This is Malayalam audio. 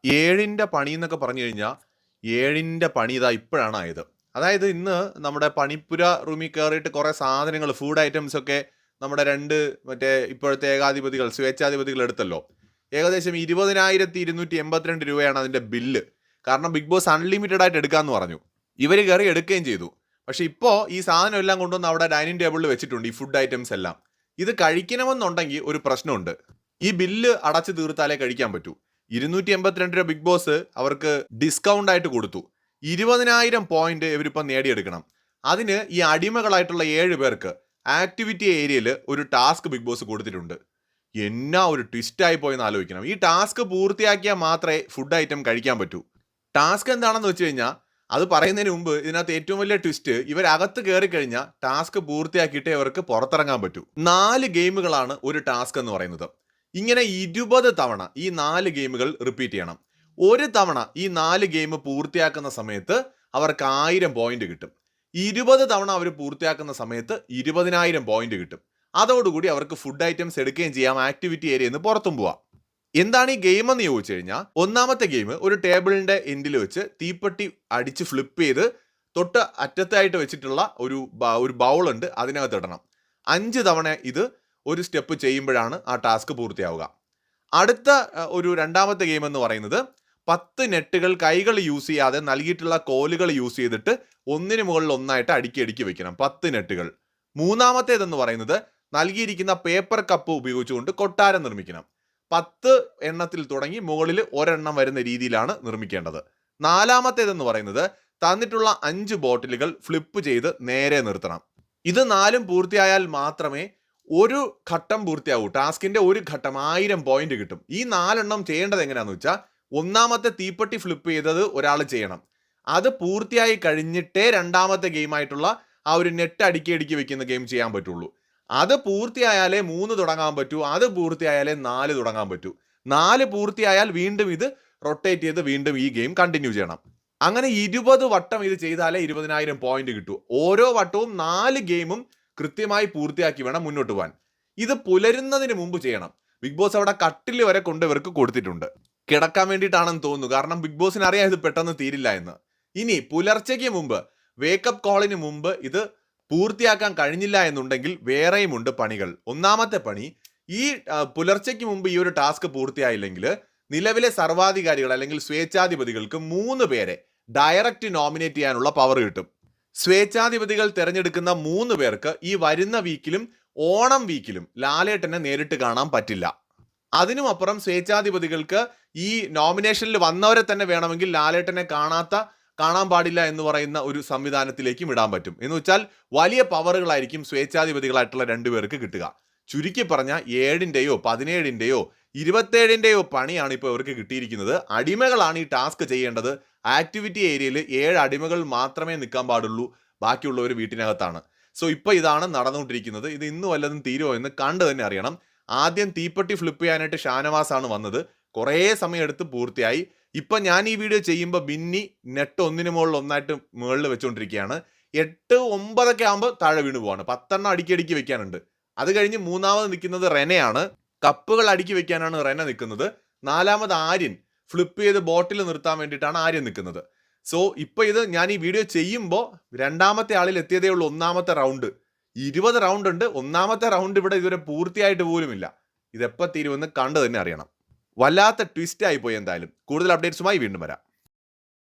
ഏഴിൻ്റെ പണി എന്നൊക്കെ പറഞ്ഞു കഴിഞ്ഞാൽ ഏഴിൻ്റെ പണി ഇതാ ഇപ്പോഴാണ് ആയത്. അതായത് ഇന്ന് നമ്മുടെ പണിപ്പുര റൂമിൽ കയറിയിട്ട് കുറേ സാധനങ്ങൾ ഫുഡ് ഐറ്റംസ് ഒക്കെ നമ്മുടെ മറ്റേ ഇപ്പോഴത്തെ ഏകാധിപതികൾ സ്വേച്ഛാധിപതികൾ എടുത്തല്ലോ. ഏകദേശം 20,282 രൂപയാണ് അതിൻ്റെ ബില്ല്. കാരണം ബിഗ് ബോസ് അൺലിമിറ്റഡ് ആയിട്ട് എടുക്കാമെന്ന് പറഞ്ഞു. ഇവർ കയറി എടുക്കുകയും ചെയ്തു. പക്ഷെ ഇപ്പോൾ ഈ സാധനം എല്ലാം കൊണ്ടുവന്ന് അവിടെ ഡൈനിങ് ടേബിളിൽ വെച്ചിട്ടുണ്ട്, ഈ ഫുഡ് ഐറ്റംസ് എല്ലാം. ഇത് കഴിക്കണമെന്നുണ്ടെങ്കിൽ ഒരു പ്രശ്നമുണ്ട്. ഈ ബില്ല് അടച്ചു തീർത്താലേ കഴിക്കാൻ പറ്റൂ. 282 രൂപ ബിഗ് ബോസ് അവർക്ക് ഡിസ്കൗണ്ട് ആയിട്ട് കൊടുത്തു. 20,000 പോയിന്റ് ഇവരിപ്പം നേടിയെടുക്കണം. അതിന് ഈ അടിമകളായിട്ടുള്ള 7 പേർക്ക് ആക്ടിവിറ്റി ഏരിയയിൽ ഒരു ടാസ്ക് ബിഗ് ബോസ് കൊടുത്തിട്ടുണ്ട്. എന്നാ ഒരു ട്വിസ്റ്റായി പോയെന്ന് ആലോചിക്കണം. ഈ ടാസ്ക് പൂർത്തിയാക്കിയാൽ മാത്രമേ ഫുഡ് ഐറ്റം കഴിക്കാൻ പറ്റൂ. ടാസ്ക് എന്താണെന്ന് വെച്ച് കഴിഞ്ഞാൽ അത് പറയുന്നതിന് മുമ്പ് ഇതിനകത്ത് ഏറ്റവും വലിയ ട്വിസ്റ്റ്, ഇവരകത്ത് കയറി കഴിഞ്ഞാൽ ടാസ്ക് പൂർത്തിയാക്കിയിട്ടേ അവർക്ക് പുറത്തിറങ്ങാൻ പറ്റൂ. 4 ഗെയിമുകളാണ് ഒരു ടാസ്ക് എന്ന് പറയുന്നത്. ഇങ്ങനെ 20 തവണ ഈ 4 ഗെയിമുകൾ റിപ്പീറ്റ് ചെയ്യണം. ഒരു തവണ ഈ 4 ഗെയിം പൂർത്തിയാക്കുന്ന സമയത്ത് അവർക്ക് 1000 പോയിന്റ് കിട്ടും. 20 തവണ അവർ പൂർത്തിയാക്കുന്ന സമയത്ത് 20,000 പോയിന്റ് കിട്ടും. അതോടുകൂടി അവർക്ക് ഫുഡ് ഐറ്റംസ് എടുക്കുകയും ചെയ്യാം, ആക്ടിവിറ്റി ഏരിയയിൽ നിന്ന് പുറത്തും പോവാം. എന്താണ് ഈ ഗെയിം എന്ന് ചോദിച്ചു കഴിഞ്ഞാൽ, ഒന്നാമത്തെ ഗെയിം ഒരു ടേബിളിന്റെ എൻഡിൽ വെച്ച് തീപ്പെട്ടി അടിച്ച് ഫ്ലിപ്പ് ചെയ്ത് തൊട്ട് അറ്റത്തായിട്ട് വെച്ചിട്ടുള്ള ഒരു ബൗൾ ഉണ്ട്, അതിനകത്ത് ഇടണം. 5 തവണ ഇത് ഒരു സ്റ്റെപ്പ് ചെയ്യുമ്പോഴാണ് ആ ടാസ്ക് പൂർത്തിയാവുക. അടുത്ത രണ്ടാമത്തെ ഗെയിം എന്ന് പറയുന്നത് 10 നെറ്റുകൾ കൈകൾ യൂസ് ചെയ്യാതെ നൽകിയിട്ടുള്ള കോലുകൾ യൂസ് ചെയ്തിട്ട് ഒന്നിന് മുകളിൽ ഒന്നായിട്ട് അടുക്കി വെക്കണം, 10 നെറ്റുകൾ. മൂന്നാമത്തേതെന്ന് പറയുന്നത് നൽകിയിരിക്കുന്ന പേപ്പർ കപ്പ് ഉപയോഗിച്ചുകൊണ്ട് കൊട്ടാരം നിർമ്മിക്കണം. 10 എണ്ണത്തിൽ തുടങ്ങി മുകളിൽ ഒരെണ്ണം വരുന്ന രീതിയിലാണ് നിർമ്മിക്കേണ്ടത്. നാലാമത്തേതെന്ന് പറയുന്നത് തന്നിട്ടുള്ള 5 ബോട്ടിലുകൾ ഫ്ലിപ്പ് ചെയ്ത് നേരെ നിർത്തണം. ഇത് 4 പൂർത്തിയായാൽ മാത്രമേ ഒരു ഘട്ടം പൂർത്തിയാവൂ. ടാസ്കിന്റെ ഒരു ഘട്ടം 1000 പോയിന്റ് കിട്ടും. ഈ 4 ചെയ്യേണ്ടത് എങ്ങനെയാണെന്ന് വെച്ചാൽ, ഒന്നാമത്തെ തീപ്പെട്ടി ഫ്ലിപ്പ് ചെയ്തത് ഒരാൾ ചെയ്യണം. അത് പൂർത്തിയായി കഴിഞ്ഞിട്ടേ രണ്ടാമത്തെ ഗെയിമായിട്ടുള്ള ആ ഒരു നെറ്റ് അടുക്കി വെക്കുന്ന ഗെയിം ചെയ്യാൻ പറ്റുള്ളൂ. അത് പൂർത്തിയായാലേ 3 തുടങ്ങാൻ പറ്റൂ, അത് പൂർത്തിയായാലേ 4 തുടങ്ങാൻ പറ്റൂ. 4 പൂർത്തിയായാൽ വീണ്ടും ഇത് റൊട്ടേറ്റ് ചെയ്ത് വീണ്ടും ഈ ഗെയിം കണ്ടിന്യൂ ചെയ്യണം. അങ്ങനെ 20 വട്ടം ഇത് ചെയ്താലേ 20,000 പോയിന്റ് കിട്ടൂ. ഓരോ വട്ടവും 4 ഗെയിമും കൃത്യമായി പൂർത്തിയാക്കി വേണം മുന്നോട്ട് പോകാൻ. ഇത് പുലരുന്നതിന് മുമ്പ് ചെയ്യണം. ബിഗ് ബോസ് അവിടെ കട്ടിൽ വരെ കൊണ്ട് ഇവർക്ക് കൊടുത്തിട്ടുണ്ട്. കിടക്കാൻ വേണ്ടിയിട്ടാണെന്ന് തോന്നുന്നു. കാരണം ബിഗ് ബോസിന് അറിയാം ഇത് പെട്ടെന്ന് തീരില്ല എന്ന്. ഇനി പുലർച്ചയ്ക്ക് മുമ്പ്, വേക്കപ്പ് കോളിന് മുമ്പ് ഇത് പൂർത്തിയാക്കാൻ കഴിഞ്ഞില്ല എന്നുണ്ടെങ്കിൽ വേറെയുമുണ്ട് പണികൾ. ഒന്നാമത്തെ പണി, ഈ പുലർച്ചയ്ക്ക് മുമ്പ് ഈ ഒരു ടാസ്ക് പൂർത്തിയായില്ലെങ്കിൽ നിലവിലെ സർവാധികാരികൾ അല്ലെങ്കിൽ സ്വേച്ഛാധിപതികൾക്ക് 3 പേരെ ഡയറക്റ്റ് നോമിനേറ്റ് ചെയ്യാനുള്ള പവർ കിട്ടും. സ്വേച്ഛാധിപതികൾ തിരഞ്ഞെടുക്കുന്ന 3 പേർക്ക് ഈ വരുന്ന വീക്കിലും ഓണം വീക്കിലും ലാലേട്ടനെ നേരിട്ട് കാണാൻ പറ്റില്ല. അതിനുമപ്പുറം സ്വേച്ഛാധിപതികൾക്ക് ഈ നോമിനേഷനിൽ വന്നവരെ തന്നെ വേണമെങ്കിൽ ലാലേട്ടനെ കാണാൻ പാടില്ല എന്ന് പറയുന്ന ഒരു സംവിധാനത്തിലേക്കും ഇടാൻ പറ്റും. എന്ന് വെച്ചാൽ വലിയ പവറുകളായിരിക്കും സ്വേച്ഛാധിപതികളായിട്ടുള്ള 2 പേർക്ക് കിട്ടുക. ചുരുക്കി പറഞ്ഞാൽ 7ന്റെയോ 17ന്റെയോ 27ന്റെയോ പണിയാണ് ഇപ്പോൾ ഇവർക്ക് കിട്ടിയിരിക്കുന്നത്. അടിമകളാണ് ഈ ടാസ്ക് ചെയ്യേണ്ടത്. ആക്ടിവിറ്റി ഏരിയയിൽ 7 അടിമകൾ മാത്രമേ നിൽക്കാൻ പാടുള്ളൂ, ബാക്കിയുള്ളവർ വീട്ടിനകത്താണ്. സോ ഇപ്പോൾ ഇതാണ് നടന്നുകൊണ്ടിരിക്കുന്നത്. ഇത് ഇന്ന് വല്ലതും തീരുമോ എന്ന് കണ്ടു തന്നെ അറിയണം. ആദ്യം തീപ്പെട്ടി ഫ്ലിപ്പ് ചെയ്യാനായിട്ട് ഷാനവാസാണ് വന്നത്. കുറേ സമയം എടുത്ത് പൂർത്തിയായി. ഇപ്പം ഞാൻ ഈ വീഡിയോ ചെയ്യുമ്പോൾ ബിന്നി നെറ്റ് ഒന്നിന് മുകളിൽ ഒന്നായിട്ട് മുകളിൽ വെച്ചുകൊണ്ടിരിക്കുകയാണ്. 8, 9 ആകുമ്പോൾ താഴെ വീണ് പോവാണ്. 10 അടുക്കി വെക്കാനുണ്ട്. അത് കഴിഞ്ഞ് മൂന്നാമത് നിൽക്കുന്നത് റെനയാണ്. കപ്പുകൾ അടുക്കി വെക്കാനാണ് റെന നിൽക്കുന്നത്. 4ാമത് ആര്യൻ ഫ്ലിപ്പ് ചെയ്ത് ബോട്ടിൽ നിർത്താൻ വേണ്ടിയിട്ടാണ് ആര്യൻ നിൽക്കുന്നത്. സോ ഇപ്പോൾ ഇത് ഞാൻ ഈ വീഡിയോ ചെയ്യുമ്പോൾ 2ാമത്തെ ആളിൽ എത്തിയതേ ഉള്ളൂ. 1ാമത്തെ റൗണ്ട് 20 റൗണ്ട് ഉണ്ട്. 1ാമത്തെ റൗണ്ട് ഇവിടെ ഇതുവരെ പൂർത്തിയായിട്ട് പോലുമില്ല. ഇതെപ്പോൾ തീരുമെന്ന് കണ്ടു തന്നെ അറിയണം. വല്ലാത്ത ട്വിസ്റ്റ് ആയിപ്പോയി. എന്തായാലും കൂടുതൽ അപ്ഡേറ്റ്സുമായി വീണ്ടും വരാം.